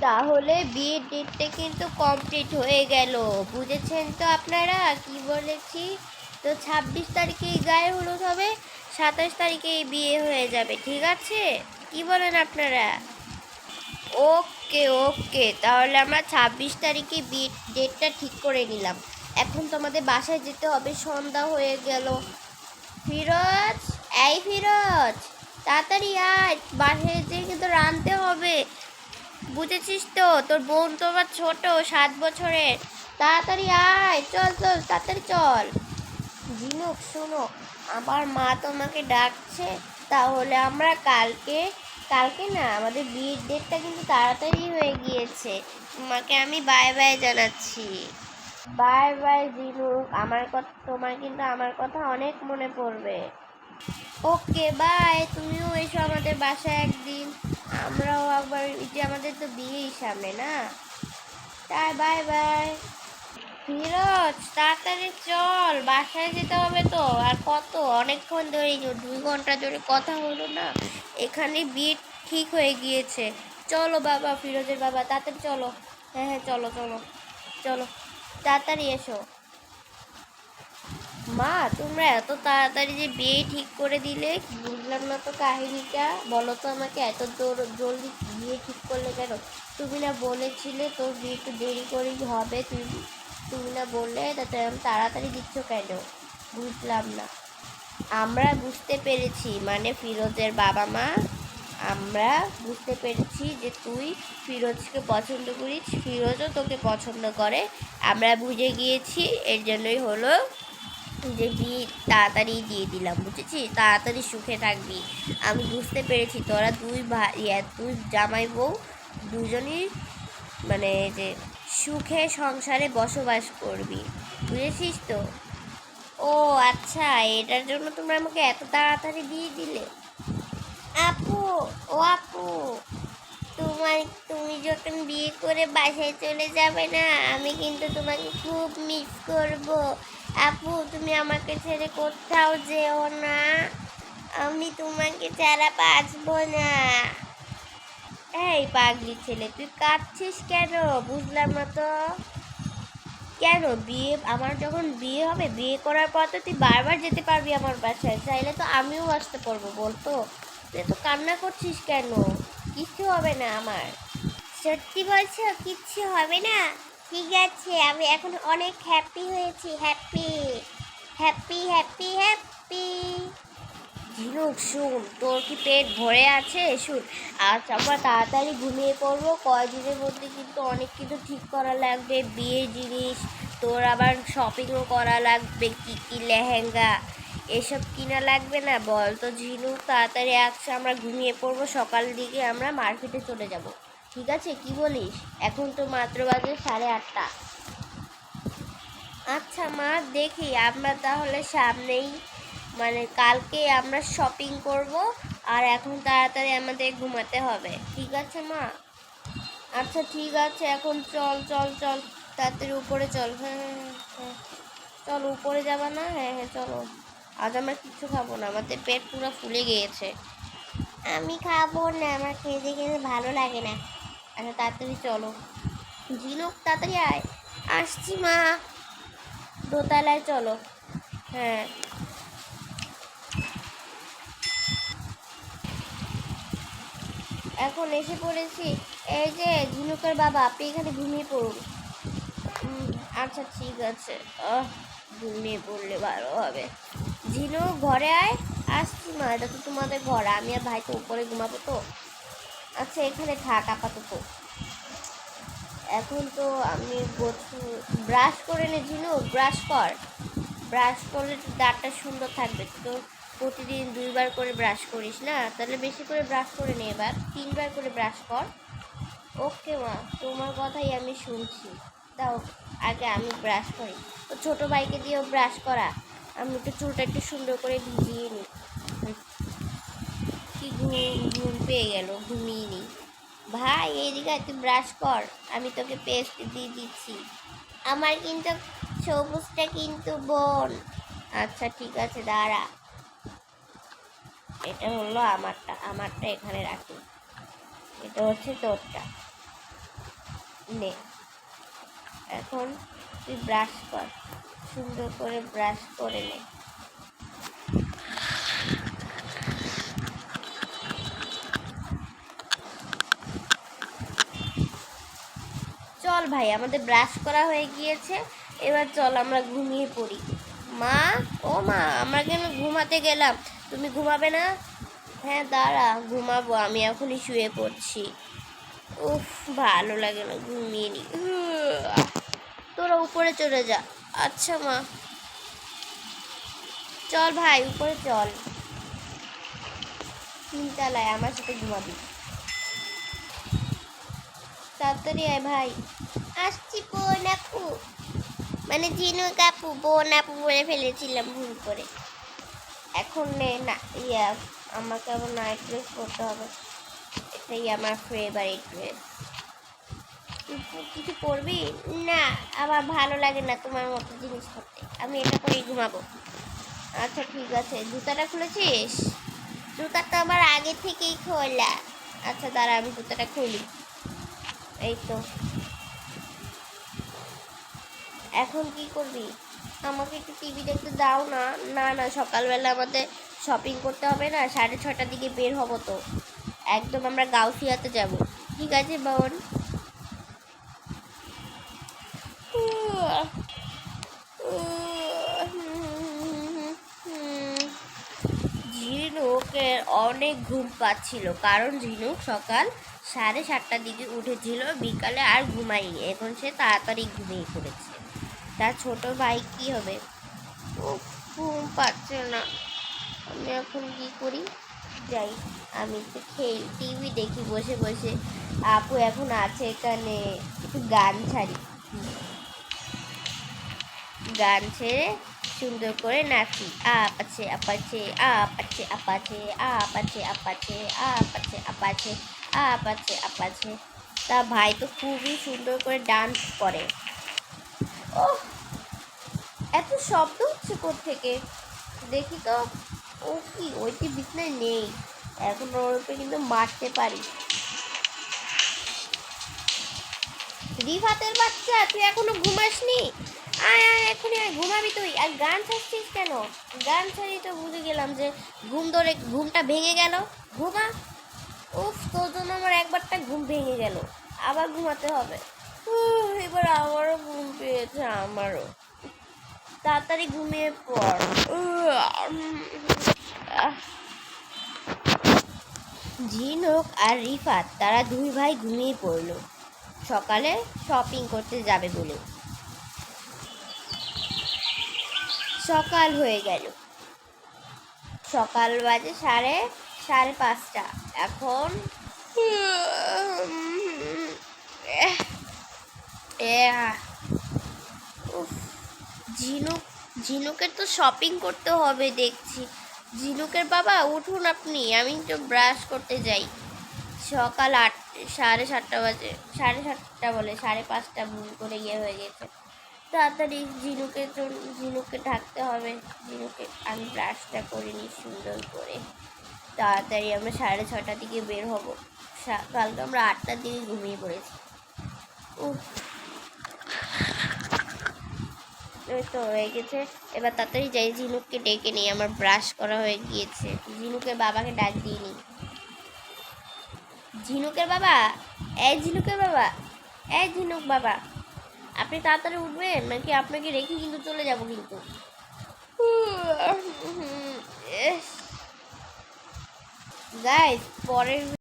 তাহলে বিয়ের ডেটটা কিন্তু কমপ্লিট হয়ে গেল। বুঝেছেন তো আপনারা কি বলেছি? তো 26 তারিখেই গায়ে হলুদ হবে, 27 তারিখেই বিয়ে হয়ে যাবে, ঠিক আছে? কি বলেন আপনারা? ওকে ওকে, তাহলে আমরা 26 তারিখে বিয়ের ডেটটা ঠিক করে নিলাম। এখন তো আমাদের বাসায় যেতে হবে, সন্ধ্যা হয়ে গেল। ফিরোজ, এই ফিরোজ, তাড়াতাড়ি আয়, বাসায় যেয়ে কিন্তু রাঁধতে হবে। বুঝেছিস তো? তোর বোন তো আবার ছোট, 7 বছরের। তাড়াতাড়ি আয়, চল চল, তাড়াতাড়ি চল। ঝিনুক শোনো, আমার মা তোমাকে ডাকছে। তাহলে আমরা কালকে, কালকে না, আমাদের বিয়ের ডেটটা কিন্তু তাড়াতাড়ি হয়ে গিয়েছে। তোমাকে আমি বাই বাই জানাচ্ছি। বাই বাই ঝিনুক, আমার কথা, তোমার কিন্তু আমার কথা অনেক মনে পড়বে। ওকে বাই, তুমিও এসো আমাদের বাসায় একদিন। আমরাও আবার, যে আমাদের তো বিয়েই সামনে না। তাই বাই বাই। ফিরোজ, তাড়াতাড়ি চল, বাসায় যেতে হবে তো। আর কত, অনেকক্ষণ ধরে, 2 ঘন্টা ধরে কথা হলো না। এখানে বিয়ে ঠিক হয়ে গিয়েছে। চলো বাবা, ফিরোজের বাবা, তাড়াতাড়ি চলো। হ্যাঁ হ্যাঁ, চলো চলো চলো, তাড়াতাড়ি এসো। মা, তোমরা এত তাড়াতাড়ি যে বিয়ে ঠিক করে দিলে, বুঝলাম না তো কাহিনীটা। বলো তো আমাকে, এত জলদি বিয়ে ঠিক করলে কেন? তুমি না বলেছিলে তোর বিয়ে একটু দেরি করেই হবে, তুমি না বললে, তাতে তাড়াতাড়ি দিচ্ছ কেন? বুঝলাম না। আমরা বুঝতে পেরেছি, মানে ফিরোজের বাবা মা, আমরা বুঝতে পেরেছি যে তুই ফিরোজকে পছন্দ করিস, ফিরোজও তোকে পছন্দ করে। আমরা বুঝে গিয়েছি, এর জন্যই হলো যে বিয়ে তাড়াতাড়ি দিয়ে দিলাম, বুঝেছিস? তাড়াতাড়ি সুখে থাকবি। আমি বুঝতে পেরেছি তোরা দুই ভাই, তুই জামাই বউ দুজনই, মানে যে সুখে সংসারে বসবাস করবি, বুঝেছিস তো? ও আচ্ছা, এটার জন্য তোমরা আমাকে এত তাড়াতাড়ি দিয়ে দিলে। আপু, ও আপু, তোমার, তুমি যখন বিয়ে করে বাসায় চলে যাবে না, আমি কিন্তু তোমাকে খুব মিস করব। আপু, তুমি আমাকে ছেড়ে কোথাও যেও না, আমি তোমাকে ছাড়া বাঁচবো না। এই পাগলি ছেলে, তুই কাঁদছিস কেন? বুঝলাম না তো। কেন বিয়ে, আমার যখন বিয়ে হবে, বিয়ে করার পর তো তুই বারবার যেতে পারবি আমার বাসায়, চাইলে তো আমিও আসতে পারবো, বলতো? তুই তো কান্না করছিস কেন? কিচ্ছু হবে না আমার। সত্যি বলছো কিচ্ছু হবে না? ঠিক আছে, আমি এখন অনেক হ্যাপি হয়েছি, হ্যাপি হ্যাপি হ্যাপি হ্যাপি। ঝিনুক শুন, তোর কি পেট ভরে আছে? শুন, আজ আমরা তাড়াতাড়ি ঘুমিয়ে পড়বো। কয়দিনের মধ্যে কিন্তু অনেক কিছু ঠিক করা লাগবে, বিয়ের জিনিস, তোর আবার শপিংও করা লাগবে, কী কী লেহেঙ্গা এসব কিনা লাগবে না, বল তো ঝিনুক? তাড়াতাড়ি আজকে আমরা ঘুমিয়ে পড়বো, সকাল দিকে আমরা মার্কেটে চলে যাব, ঠিক আছে? কি বলিস? এখন তো মাত্র বাজে 8:30। আচ্ছা মা, দেখি আমরা তাহলে সামনেই, মানে কালকে আমরা শপিং করব। আর এখন তাড়াতাড়ি আমাদের ঘুমাতে হবে, ঠিক আছে মা? আচ্ছা ঠিক আছে, এখন চল চল চল, তাড়াতাড়ি উপরে চল। হ্যাঁ হ্যাঁ হ্যাঁ হ্যাঁ, চল, উপরে যাবা না? হ্যাঁ হ্যাঁ চলো। আজ আমরা কিচ্ছু খাবো না, আমাদের পেট পুরো ফুলে গিয়েছে। আমি খাবো না, আমার খেতে খেতে ভালো লাগে না। আচ্ছা তাড়াতাড়ি চলো। ঝিনুক, তাড়াতাড়ি আয়। আসছি মা। দোতলায় চলো। হ্যাঁ। এখন এসে পড়েছি। এই যে ঝিনুকের বাবা, আপনি এখানে ঘুমিয়ে পড়ুন। আচ্ছা ঠিক আছে। ঘুমিয়ে পড়লে ভালো হবে। ঝিনুক, ঘরে আয়। আসছি মা, এটা তো তোমাদের ঘর, আমি আর ভাই তো উপরে ঘুমাবো তো। আচ্ছা এখানে থাক আপাতত। এখন তো আমি ব্রাশ করে নে ঝিনুক, ব্রাশ কর। ব্রাশ করলে তো দাঁতটা সুন্দর থাকবে। তো প্রতিদিন 2বার করে ব্রাশ করিস না, তাহলে বেশি করে ব্রাশ করে নে, এবার 3বার করে ব্রাশ কর। ওকে মা, তোমার কথাই আমি শুনছি। দাও, আগে আমি ব্রাশ করি। তো ছোটো ভাইকে দিয়েও ব্রাশ করা। আমি তো চুলটা একটু সুন্দর করে ভিজিয়ে নিই। কি ঘুম ঘুম পেয়ে গেল, ঘুমিয়ে নিই। ভাই এইদিকে তুই ব্রাশ কর, আমি তোকে পেস্ট দিয়ে দিচ্ছি। আমার কিন্তু সবুজটা কিন্তু বোন। আচ্ছা ঠিক আছে, দাঁড়া। এটা হলো আমারটা, আমারটা এখানে রাখি, এটা হচ্ছে তোরটা। নে, এখন তুই ব্রাশ কর, সুন্দর করে ব্রাশ করে নে। চল ভাই, আমাদের ব্রাশ করা হয়ে গিয়েছে, এবার চল আমরা ঘুমিয়ে পড়ি। মা, ও মা, আমরা কেন ঘুমাতে গেলাম, তুমি ঘুমাবে না? হ্যাঁ দাঁড়া, ঘুমাবো, আমি এখনই শুয়ে পড়ছি। উফ, ভালো লাগে না, ঘুমিয়ে নি। তোরা উপরে চলে যা। আচ্ছা মা। চল ভাই, উপরে চল, 3 তলায় আমার সাথে ঘুমাবি। তাড়াতাড়ি আয় ভাই। আসছি বোন আপু, মানে ঝিনুক আপু, বোন আপু বলে ফেলেছিলাম ভুল করে। এখন নে না, আমাকে আবার নাইট ড্রেস পরতে হবে, এটাই আমার ফেভারিট ড্রেস। কিছু পরবি না? আমার ভালো লাগে না তোমার মতো জিনিস পরতে, আমি এটা পরেই ঘুমাবো। আচ্ছা ঠিক আছে, জুতাটা খুলেছিস? জুতাটা আমার আগে থেকেই খোলা। আচ্ছা দাঁড়া, আমি জুতাটা খুলি। এই তো। এখন কি করবি? আমাকে একটু টিভি দেখতে দাও না। না না, সকালবেলা আমাদের শপিং করতে হবে না, 6:30টার দিকে বের হবো তো, একদম আমরা গাউসিয়াতে যাব। ঠিক আছে বোন। ঝিনুকের অনেক ঘুম পাচ্ছিল, কারণ ঝিনুক সকাল 7:30টার দিকে উঠেছিল, বিকালে আর ঘুমায়নি, এখন সে তাড়াতাড়ি ঘুমিয়ে পড়েছে। তার ছোট ভাই কি হবে? ও, ঘুম পাচ্ছে না, আমি এখন কি করি? যাই, আমি একটু টিভি দেখি বসে বসে। আপু এখন আছে এখানে, একটু গান ছাড়ি, গান ছেড়ে সুন্দর করে নাচি। আপাছে আপাছে আপাছে আপাছে আপাছে আপাছে আপাছে আপাছে আপাছে আপাছে। তা ভাই তো খুবই সুন্দর করে ডান্স করে। ও, এত শব্দ হচ্ছে কোত্থেকে, দেখি তো। ও কি, ওইটি বিছনায় নেই, এখন ওর উপরে কিন্তু মারতে পারি। রিফাতের বাচ্চা, তুই এখনো ঘুমাসনি? আয় আয়, এখনই আয়, ঘুমাবি তুই? আর গান ছাড়ছিস কেন? গান ছাড়ি তো বুঝে গেলাম যে ঘুমটা ভেঙে গেল। ঘুমা। উফ, তোর জন্য আমার একবারটা ঘুম ভেঙে গেল, আবার ঘুমাতে হবে। এবার আমারও ঘুম পেয়েছে, আমারও। তাড়াতাড়ি ঘুমিয়ে পড়। ঝিনুক আর রিফাত, তারা 2 ভাই ঘুমিয়ে পড়লো সকালে শপিং করতে যাবে বলে। সকাল হয়ে গেল, সকাল বাজে 5:30। এখন ঝিনুকের তো শপিং করতে হবে দেখছি। ঝিনুকের বাবা উঠুন আপনি, আমি তো ব্রাশ করতে যাই। সকাল 7:30 বাজে, 7:30 বলে 5:30, ভুল করে হয়ে গেছে। তাড়াতাড়ি ঝিনুকে ঢাকতে হবে। আমি ব্রাশটা করে নিই সুন্দর করে, তাড়াতাড়ি আমরা 6:30টার দিকে বের হব। কালকে আমরা 8টার দিকে ঘুমিয়ে পড়েছি। ওই তো হয়ে গেছে, এবার তাড়াতাড়ি যাই, ঝিনুককে ডেকে নিই, আমার ব্রাশ করা হয়ে গিয়েছে। ঝিনুকের বাবাকে ডাক দিয়ে নিই। ঝিনুকের বাবা, ঝিনুকের বাবা, ঝিনুক বাবা, আপনি তাড়াতাড়ি উঠবেন নাকি আপনাকে রেখে কিন্তু চলে যাব কিন্তু। গাইস, পরের